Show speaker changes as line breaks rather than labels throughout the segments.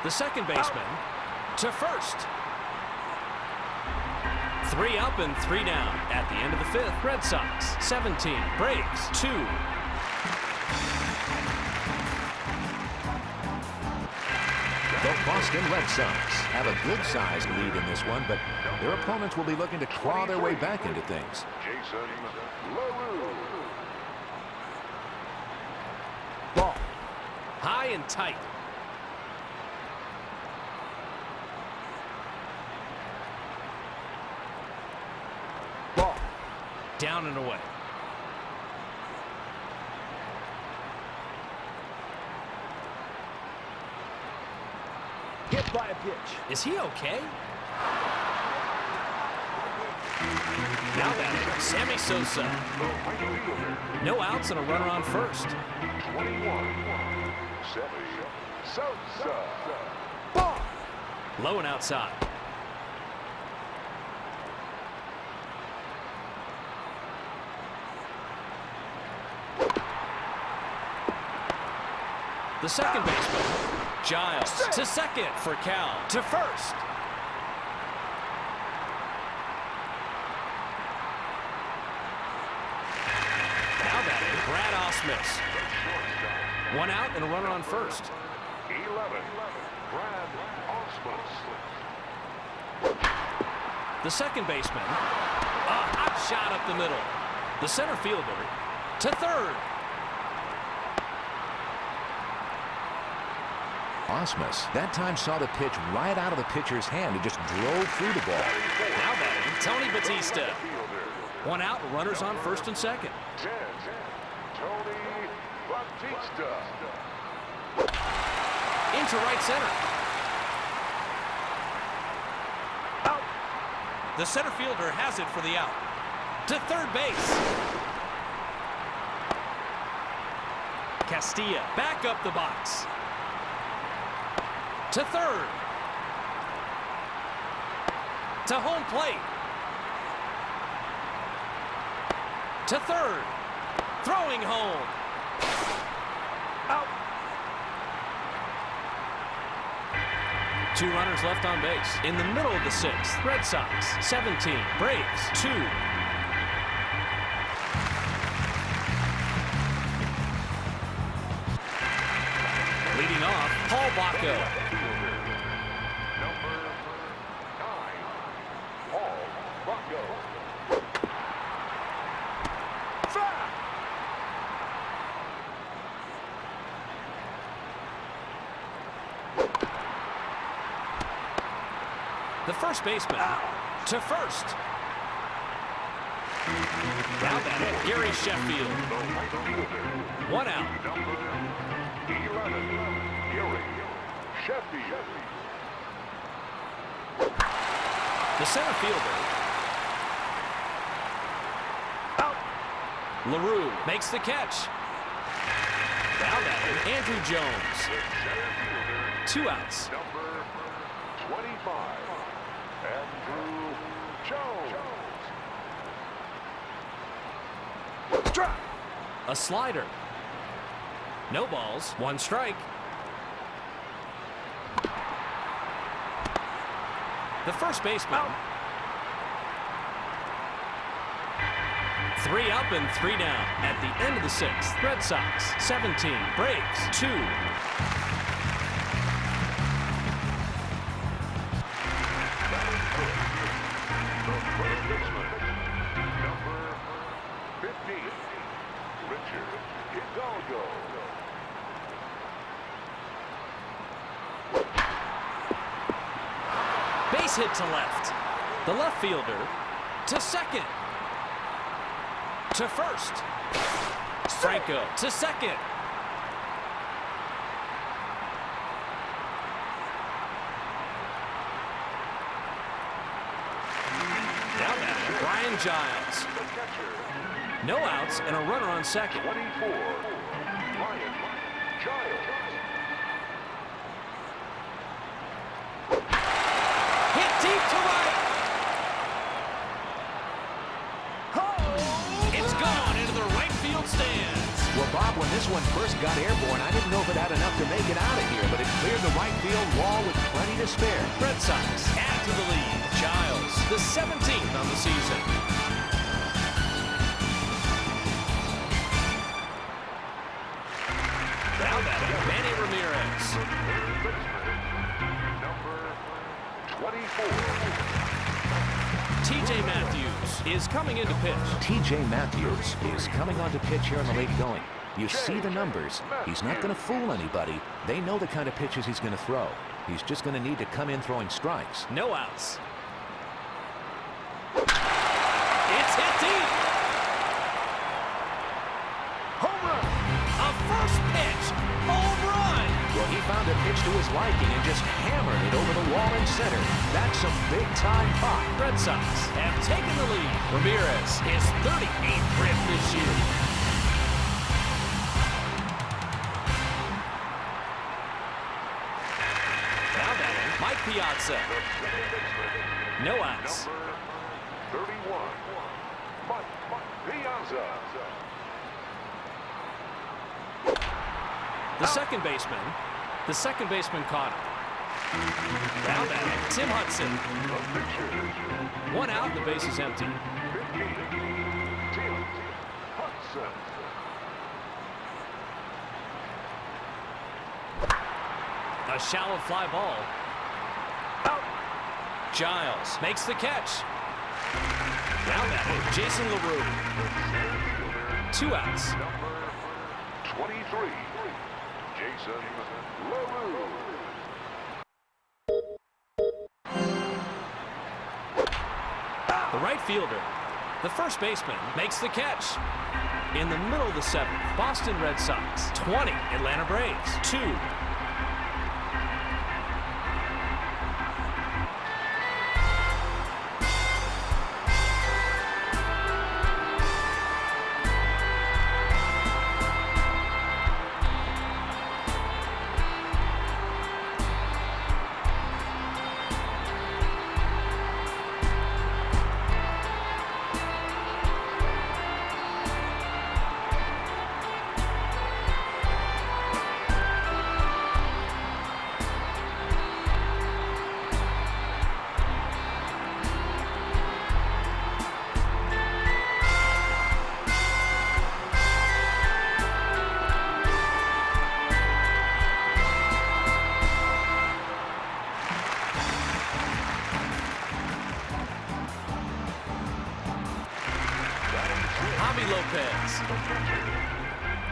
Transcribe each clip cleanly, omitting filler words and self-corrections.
The second baseman to first. 3 up and 3 down at the end of the fifth. Red Sox 17, Braves 2.
The Boston Red Sox have a good-sized lead in this one, but their opponents will be looking to claw their way back into things.
Jason LaRue.
Ball. High and tight. Ball. Down and away.
Hit by a pitch.
Is he okay? Now batting, Sammy Sosa. No outs and a runner on first.
21. Sammy Sosa.
Ball.
Low and outside. The second baseman, Giles, to second for Cal, to first. Now batting, Brad Ausmus. 1 out and a runner on first.
11. Brad Ausmus.
The second baseman, a hot shot up the middle. The center fielder, to third.
Ausmus, that time saw the pitch right out of the pitcher's hand and just drove through the ball.
Now batting, Tony Batista. 1 out, runners on first and second.
10. Tony Batista.
Into right center.
Out.
The center fielder has it for the out. To third base. Castilla back up the box. To third. To home plate. To third. Throwing home.
Out.
2 runners left on base. In the middle of the sixth, Red Sox 17, Braves 2. Leading off, Paul Bacco.
Number 9. Paul Bacco.
Foul.
The first baseman to first. Now batting, Gary Sheffield. 1 out.
Number 11. Gary Sheffield.
The center fielder.
Out.
LaRue makes the catch. Now batting, Andrew Jones.
The center fielder.
2 outs.
Number 25. Andrew Jones.
Strike.
A slider. No balls, 1 strike. The first baseman. 3 up and 3 down at the end of the sixth. Red Sox 17, Braves 2.
Number 15. Richard Hidalgo.
Base hit to left. The left fielder to second. To first. Franco to second. Now batting, Brian Giles.
The catcher.
No outs and a runner on second.
24. Brian Giles.
Hit deep to right. It's gone into the right field stands.
Well, Bob, when this one first got airborne, I didn't know if it had enough to make it out of here, but it cleared the right field wall with plenty to spare.
Red Sox add to the lead. Giles, the 17th on the season. Now batting, Manny Ramirez.
Number 24.
T.J. Matthews is coming into pitch.
T.J. Matthews is coming on to pitch here in the late going. You see the numbers. He's not going to fool anybody. They know the kind of pitches he's going to throw. He's just going to need to come in throwing strikes.
No outs. It's hit deep.
Home run.
A first pitch home run.
Well, he found a pitch to his liking and just hammered it over the wall in center. That's some big-time pop.
Red Sox have taken the lead. Ramirez, his 38th rib this year. Now batting, Mike Piazza. No outs.
Number 31. Mike Piazza.
The second baseman caught him. Now batting, Tim Hudson.
The pitcher.
One out, the base is empty.
15. Tim Hudson.
A shallow fly ball.
Out.
Giles makes the catch. Now batting, Jason LaRue. 2 outs.
Number 23. Jason LaRue.
The right fielder, the first baseman, makes the catch. In the middle of the 7th, Boston Red Sox, 20, Atlanta Braves, 2. Javi Lopez.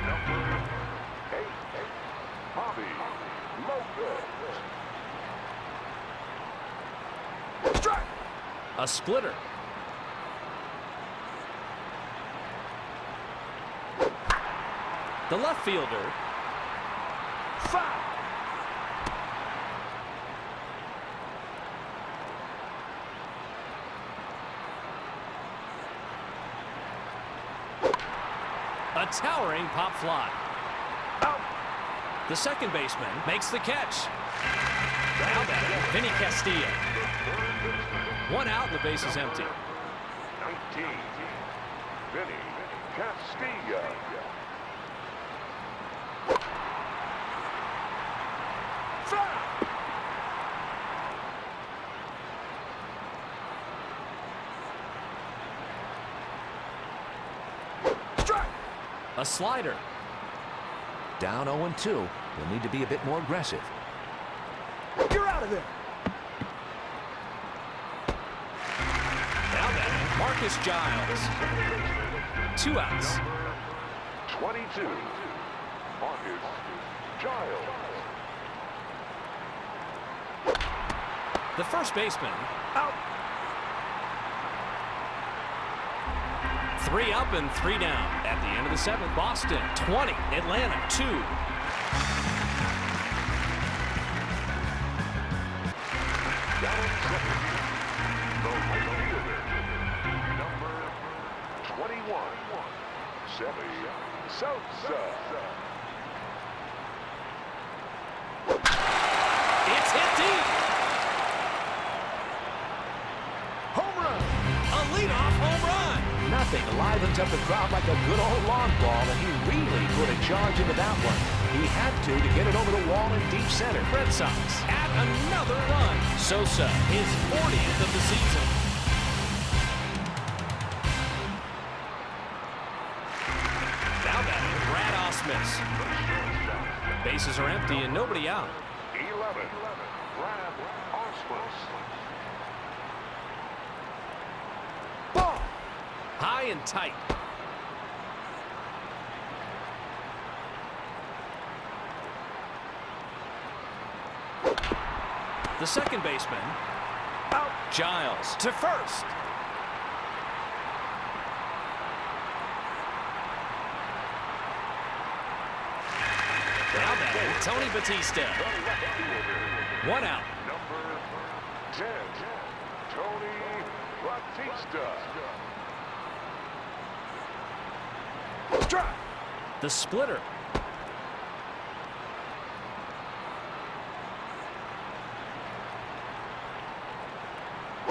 Number 8. Javi Lopez.
Strike.
A splitter. The left fielder,
Foul.
a towering pop fly.
Out.
The second baseman makes the catch. Now batting, Vinny Castilla. 1 out, and the base is empty.
19. Vinny Castilla.
Foul. Strike.
A slider.
Down 0-2. We'll need to be a bit more aggressive.
You're out of there.
Now batting, Marcus Giles. 2 outs.
22. Marcus Giles.
The first baseman,
Out.
3 up and 3 down. At the end of the 7th, Boston 20, Atlanta 2.
Down second. The right fielder. Number 21. Semi Sosa.
It's hit deep.
Home run.
A leadoff home run.
Not Nothing livens up the crowd like a good old long ball, and he really put a charge into that one. He had to get it over the wall in deep center.
Red Sox add another run. Sosa, his 40th of the season. Now batting, Brad Ausmus. Bases are empty and nobody out.
11. Brad Ausmus.
Ball.
High and tight. The second baseman,
Out.
Giles, to first. Now batting, Tony Batista. One out.
Number 10. Tony Batista.
Strike.
The splitter.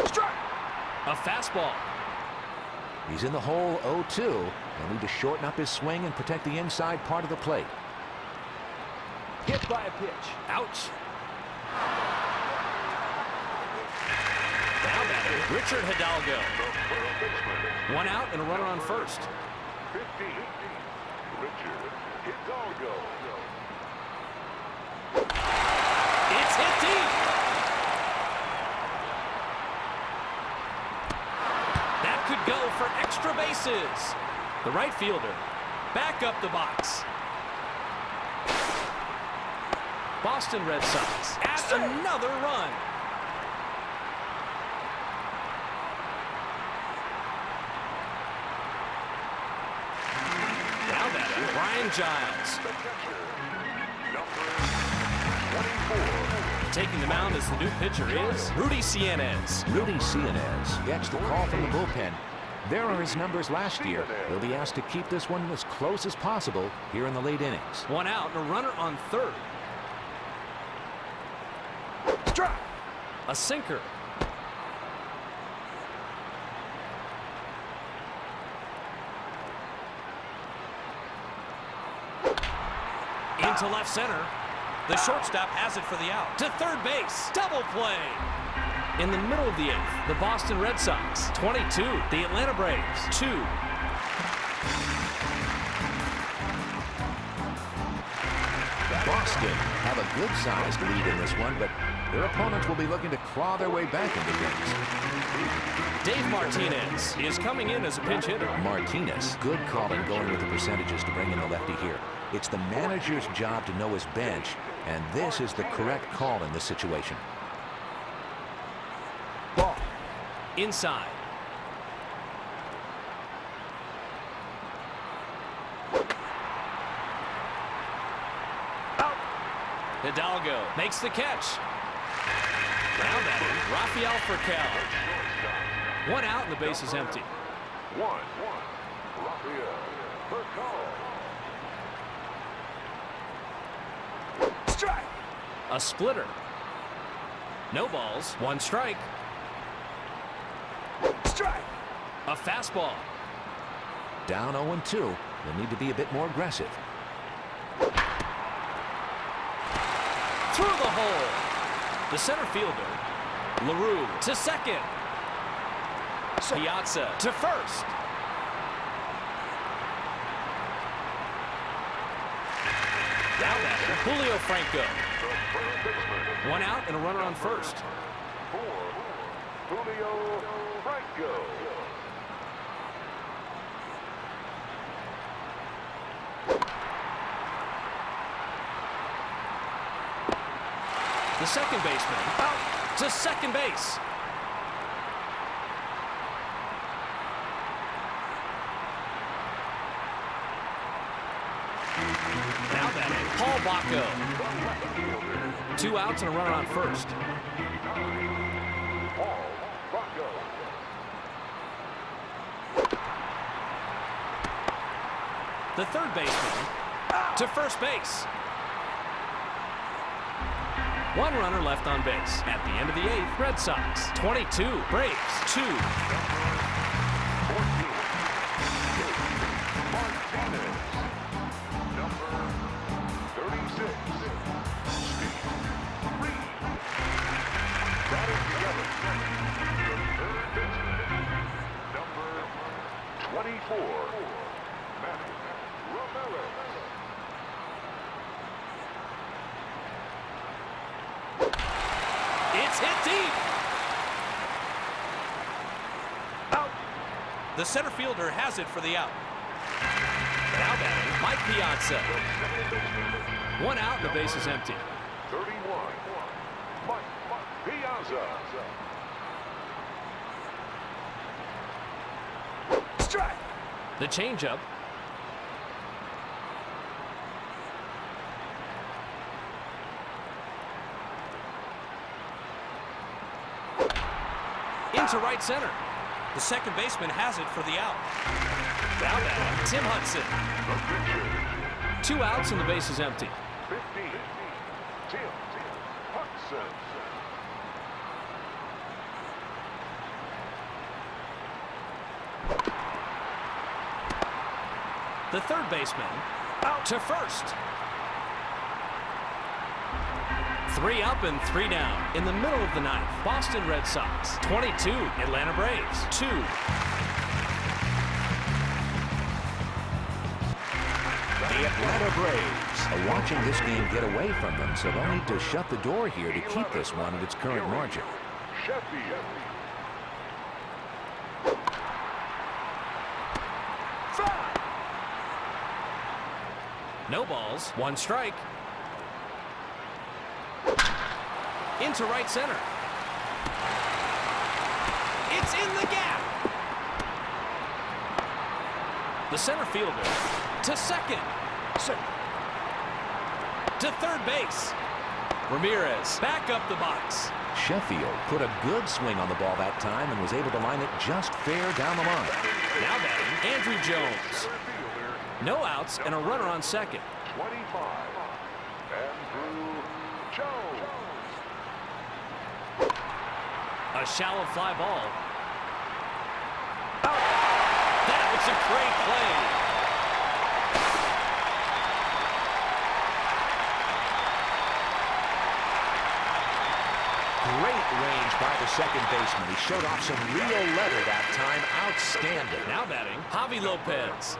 Strike.
A fastball.
He's in the hole 0-2. He'll need to shorten up his swing and protect the inside part of the plate.
Hit by a pitch.
Ouch. Now batting, Richard Hidalgo. One out and a runner on first.
50. Richard Hidalgo.
It's hit deep. That could go for extra bases. The right fielder back up the box. Boston Red Sox add another run. Now batting, Brian Giles.
The catcher. Number 24.
Taking the mound as the new pitcher is Rudy Cienez.
Rudy Cienez gets the call from the bullpen. There are his numbers last year. He'll be asked to keep this one as close as possible here in the late innings.
One out and a runner on third.
Strike.
A sinker. Into left center. The shortstop has it for the out. To third base. Double play. In the middle of the eighth, the Boston Red Sox, 22. The Atlanta Braves, 2.
Boston have a good-sized lead in this one, but their opponents will be looking to claw their way back into things.
Dave Martinez is coming in as a pinch hitter.
Martinez, good calling going with the percentages to bring in the lefty here. It's the manager's job to know his bench, and this is the correct call in this situation.
Ball.
Inside.
Out.
Hidalgo makes the catch. Now batting, Rafael Furcal. One out and the base is empty.
1. Rafael Furcal.
Strike.
A splitter. No balls, 1 strike.
Strike.
A fastball.
Down 0-2. They'll need to be a bit more aggressive.
Through the hole. The center fielder, LaRue, to second. Piazza to first. Now batter, Julio Franco. One out and a runner on first.
4. Julio Franco.
The second baseman out to second base. Now batting, Paul Bacco. 2 outs and a runner on first.
Paul Bacco.
The third baseman to first base. 1 runner left on base. At the end of the eighth, Red Sox 22, Braves 2.
14. 24, Manny Ramirez.
It's hit deep.
Out.
The center fielder has it for the out. Now batting, Mike Piazza. One out and the base is empty.
31, Mike Piazza.
Strike.
The changeup. Into right center. The second baseman has it for the out. Now batting, Tim Hudson. Two outs and the base is empty.
15, Tim Hudson.
The third baseman out to first. 3 up and 3 down. In the middle of the ninth, Boston Red Sox 22, Atlanta Braves 2.
The Atlanta Braves are watching this game get away from them, so they'll need to shut the door here to keep this one at its current margin.
Sheffield.
Foul.
No balls, 1 strike. Into right center. It's in the gap. The center fielder to second. To third base. Ramirez back up the box.
Sheffield put a good swing on the ball that time and was able to line it just fair down the line.
Now batting, Andrew Jones. No outs and a runner on second.
25, Andrew Jones.
A shallow fly ball. That was a great play.
Great range by the second baseman. He showed off some real leather that time. Outstanding.
Now batting, Javi Lopez.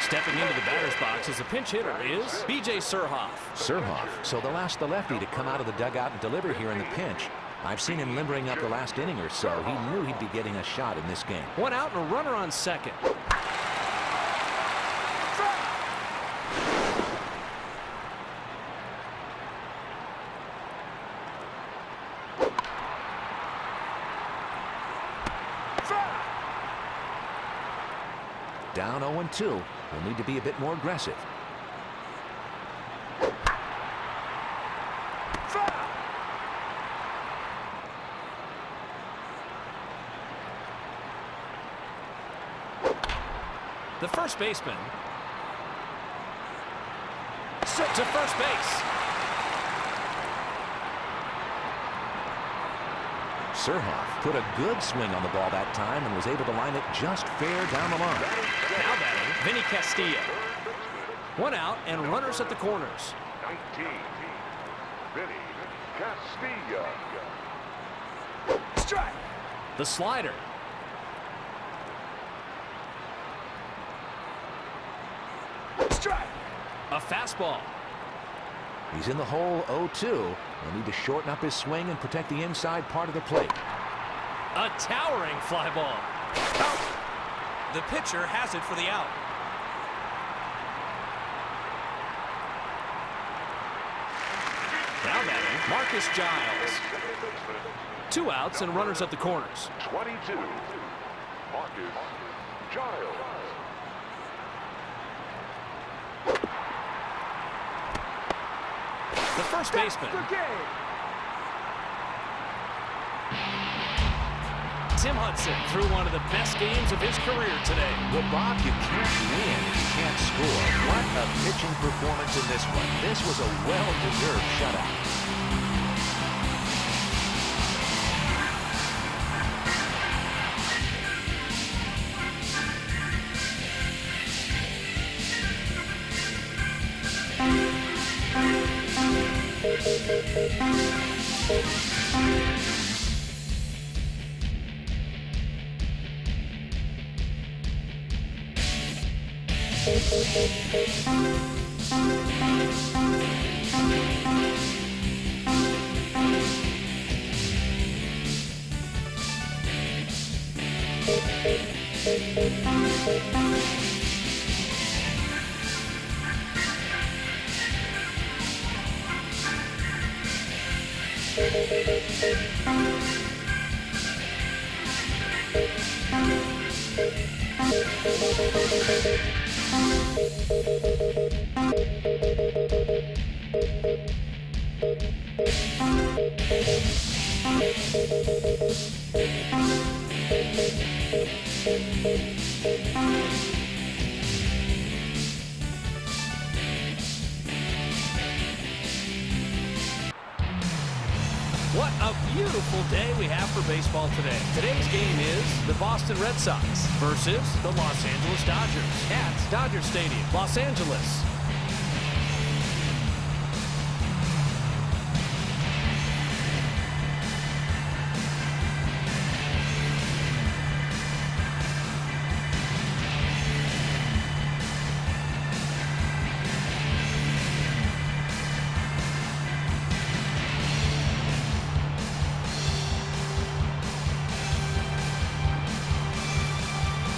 Stepping into the batter's box as a pinch hitter is B.J. Surhoff.
Surhoff, so they'll ask the lefty to come out of the dugout and deliver here in the pinch. I've seen him limbering up the last inning or so. He knew he'd be getting a shot in this game.
1 out and a runner on second.
Down 0-2. We'll need to be a bit more aggressive.
The first baseman to first base.
Surhoff put a good swing on the ball that time and was able to line it just fair down the line.
Now batting, Vinny Castilla. 1 out and runners at the corners.
19, Vinny Castilla.
Strike.
The slider.
Strike.
A fastball.
He's in the hole 0-2. He'll need to shorten up his swing and protect the inside part of the plate.
A towering fly ball. Out. The pitcher has it for the out. Now batting, Marcus Giles. 2 outs and runners at the corners.
22, Marcus Giles.
The first baseman,
The game.
Tim Hudson, threw one of the best games of his career today.
Well, Bob, you can't win if you can't score. What a pitching performance in this one. This was a well-deserved shutout.
What a beautiful day we have for baseball today. Today's game is the Boston Red Sox versus the Los Angeles Dodgers at Dodger Stadium, Los Angeles.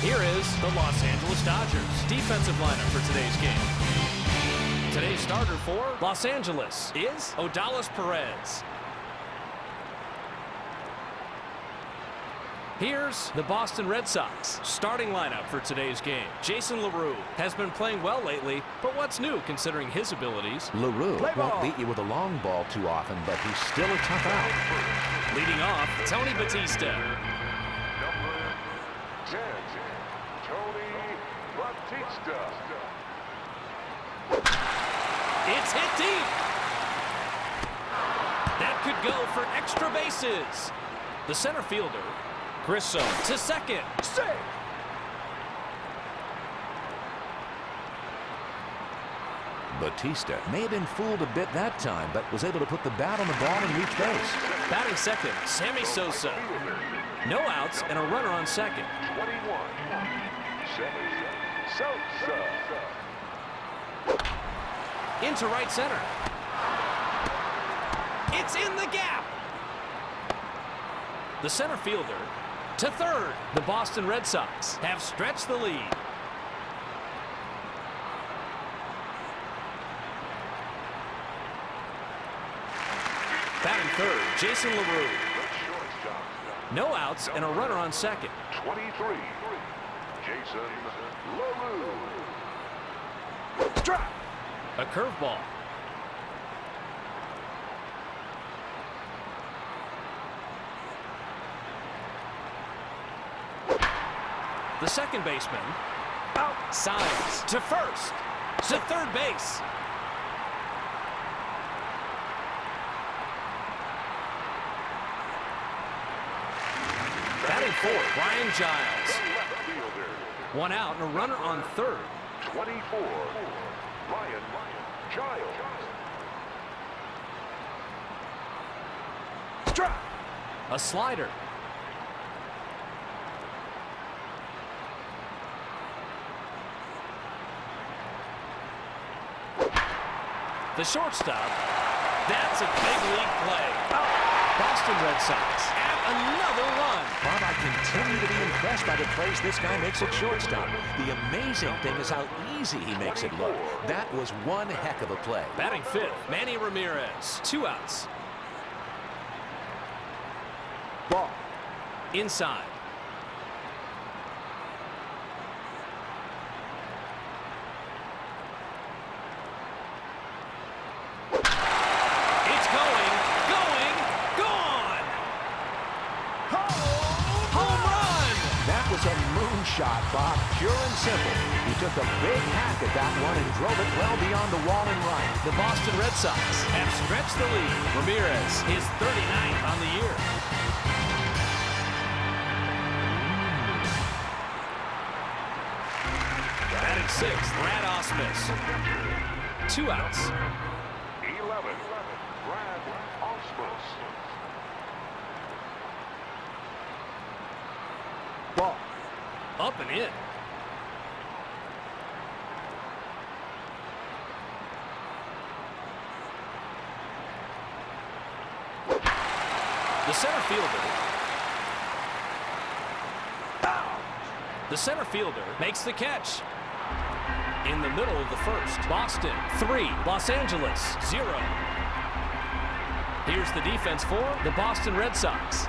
Here is the Los Angeles Dodgers defensive lineup for today's game. Today's starter for Los Angeles is Odalis Perez. Here's the Boston Red Sox starting lineup for today's game. Jason LaRue has been playing well lately, but what's new considering his abilities?
LaRue
Play ball.
won't beat you with a long ball too often, but he's still a tough out.
Leading off, Tony Batista.
Number 10, Tony Batista.
It's hit deep. That could go for extra bases. The center fielder, Grissom, to second.
Save.
Batista may have been fooled a bit that time, but was able to put the bat on the ball and reach base.
Batting second, Sammy Sosa. No outs and a runner on second.
21, Sammy Sosa.
Into right center. It's in the gap. The center fielder to third. The Boston Red Sox have stretched the lead. Batting third, Jason LaRue.
The shortstop.
No outs and a runner on second.
23, Jason LaRue.
Strike.
A curveball. The second baseman
Out.
signs to first, to third base. Batting fourth, Brian Giles.
The left fielder.
One out and a runner on third.
24, Ryan Giles.
Strike.
A slider. The shortstop. That's a big league play. Boston Red Sox add another run.
Bob, I continue to be impressed by the plays this guy makes at shortstop. The amazing thing is how easy he makes it look. That was one heck of a play.
Batting fifth, Manny Ramirez. 2 outs.
Ball.
Inside. It's going, gone! Home run!
That was a moonshot, Bob, pure and simple. He took a big hack at that one and drove it well beyond the wall and right.
The Boston Red Sox have stretched the lead. Ramirez is 39th on the year. Batting sixth, Brad Ausmus. 2 outs.
11, Brad Ausmus.
Ball.
Up and in. The center fielder. The center fielder makes the catch. In the middle of the first, Boston 3, Los Angeles 0. Here's the defense for the Boston Red Sox.